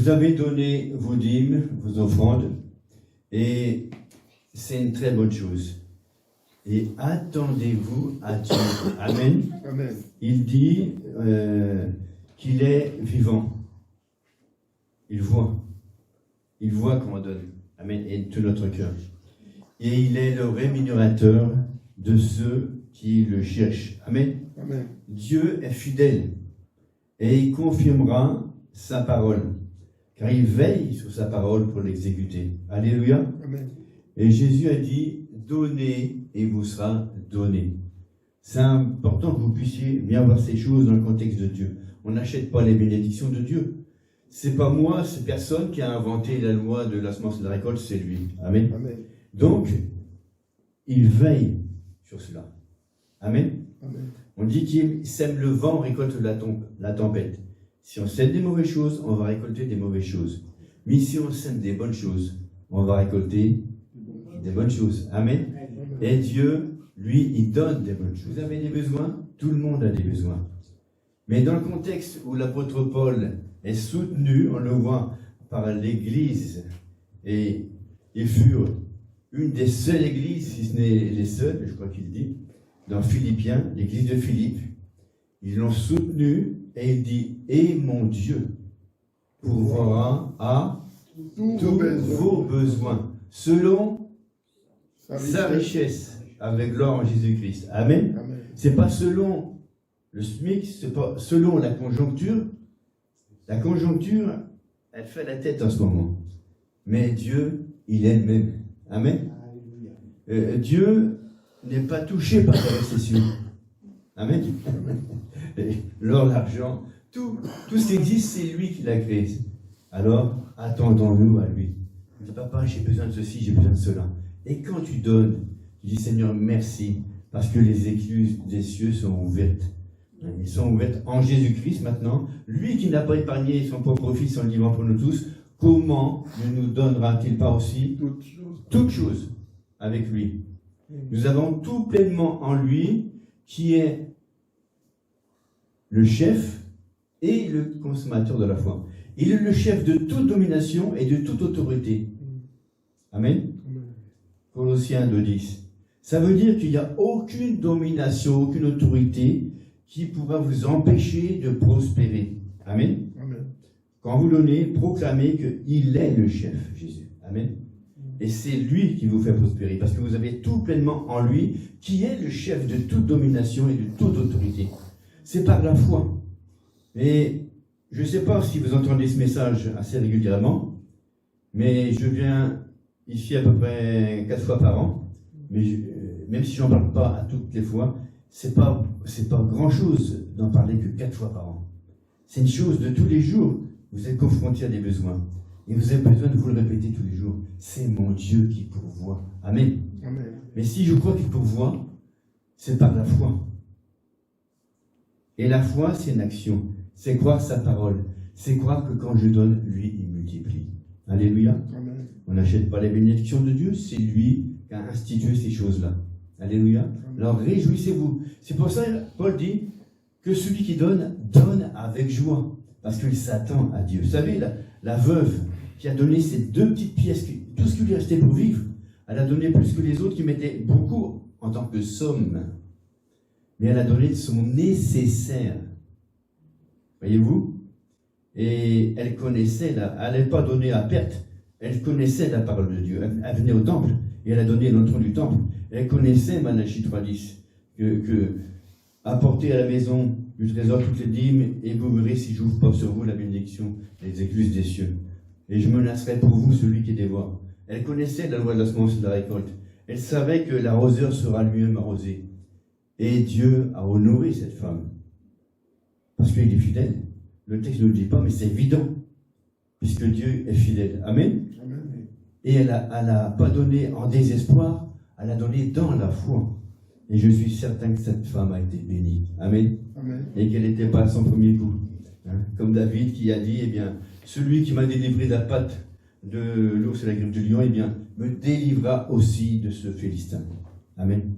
Vous avez donné vos dîmes, vos offrandes, et c'est une très bonne chose. Et attendez-vous à Dieu. Amen. Amen. Il dit qu'il est vivant. Il voit. Il voit qu'on donne. Amen. Et de tout notre cœur. Et il est le rémunérateur de ceux qui le cherchent. Amen. Amen. Dieu est fidèle. Et il confirmera sa parole. Car il veille sur sa parole pour l'exécuter. Alléluia. Amen. Et Jésus a dit, donnez et vous sera donné. C'est important que vous puissiez bien voir ces choses dans le contexte de Dieu. On n'achète pas les bénédictions de Dieu. C'est pas moi, c'est personne qui a inventé la loi de la semence et de la récolte, c'est lui. Amen. Amen. Donc, il veille sur cela. Amen. Amen. On dit qu'il sème le vent, récolte la tempête. Si on sème des mauvaises choses, on va récolter des mauvaises choses. Mais si on sème des bonnes choses, on va récolter des bonnes choses. Amen. Et Dieu, lui, il donne des bonnes choses. Vous avez des besoins? Tout le monde a des besoins. Mais dans le contexte où l'apôtre Paul est soutenu, on le voit par l'Église, et ils furent une des seules églises, si ce n'est les seules, je crois qu'il dit, dans Philippiens, l'église de Philippe, ils l'ont soutenu, et il dit, et mon Dieu pourvoira à tous vos besoins, selon sa richesse, avec l'or en Jésus-Christ. Amen. Amen. C'est pas selon le SMIC, c'est pas selon la conjoncture. La conjoncture, elle fait la tête en ce moment. Mais Dieu, il est le même. Amen. Dieu n'est pas touché par la récession. Amen. L'or, l'argent, tout ce qui existe, c'est lui qui l'a créé. Alors, attendons-nous à lui. Il dit, papa, j'ai besoin de ceci, j'ai besoin de cela. Et quand tu donnes, tu dis, Seigneur, merci, parce que les écluses des cieux sont ouvertes. Ils sont ouvertes en Jésus-Christ maintenant. Lui qui n'a pas épargné son propre Fils en le livrant pour nous tous, comment ne nous donnera-t-il pas aussi toutes choses avec lui? Nous avons tout pleinement en lui, qui est le chef et le consommateur de la foi. Il est le chef de toute domination et de toute autorité. Amen. Colossiens 2,10. Ça veut dire qu'il n'y a aucune domination, aucune autorité qui pourra vous empêcher de prospérer. Amen. Amen. Quand vous donnez, proclamez qu'il est le chef, Jésus. Amen. Et c'est lui qui vous fait prospérer, parce que vous avez tout pleinement en lui, qui est le chef de toute domination et de toute autorité. C'est par la foi. Et je ne sais pas si vous entendez ce message assez régulièrement, mais je viens ici à peu près 4 fois par an, mais même si je n'en parle pas à toutes les fois, c'est pas grand-chose d'en parler que 4 fois par an. C'est une chose de tous les jours. Vous êtes confrontés à des besoins. Et vous avez besoin de vous le répéter tous les jours. C'est mon Dieu qui pourvoit. Amen. Amen. Mais si je crois qu'il pourvoit, c'est par la foi. Et la foi, c'est une action. C'est croire sa parole. C'est croire que quand je donne, lui, il multiplie. Alléluia. Amen. On n'achète pas les bénédictions de Dieu, c'est lui qui a institué ces choses-là. Alléluia. Alors réjouissez-vous. C'est pour ça que Paul dit que celui qui donne, donne avec joie. Parce qu'il s'attend à Dieu. Vous savez, la veuve qui a donné ces 2 petites pièces, tout ce qui lui restait pour vivre, elle a donné plus que les autres qui mettaient beaucoup en tant que somme. Mais elle a donné de son nécessaire. Voyez-vous? Et elle connaissait, elle n'allait pas donner à perte, elle connaissait la parole de Dieu. Elle venait au temple et elle a donné l'entrée du temple. Elle connaissait Malachie 3,10, que apportez à la maison du trésor toutes les dîmes, et vous verrez si j'ouvre pas sur vous la bénédiction, les écluses des cieux. Et je menacerai pour vous celui qui dévore. Elle connaissait la loi de la semence et de la récolte. Elle savait que l'arroseur sera lui-même arrosé. Et Dieu a honoré cette femme. Parce qu'il est fidèle. Le texte ne le dit pas, mais c'est évident. Puisque Dieu est fidèle. Amen. Amen. Et elle n'a pas donné en désespoir, elle a donné dans la foi. Et je suis certain que cette femme a été bénie. Amen. Amen. Et qu'elle n'était pas à son premier coup. Comme David qui a dit, eh bien, celui qui m'a délivré de la patte de l'ours et la griffe du lion, eh bien, me délivrera aussi de ce Philistin. Amen.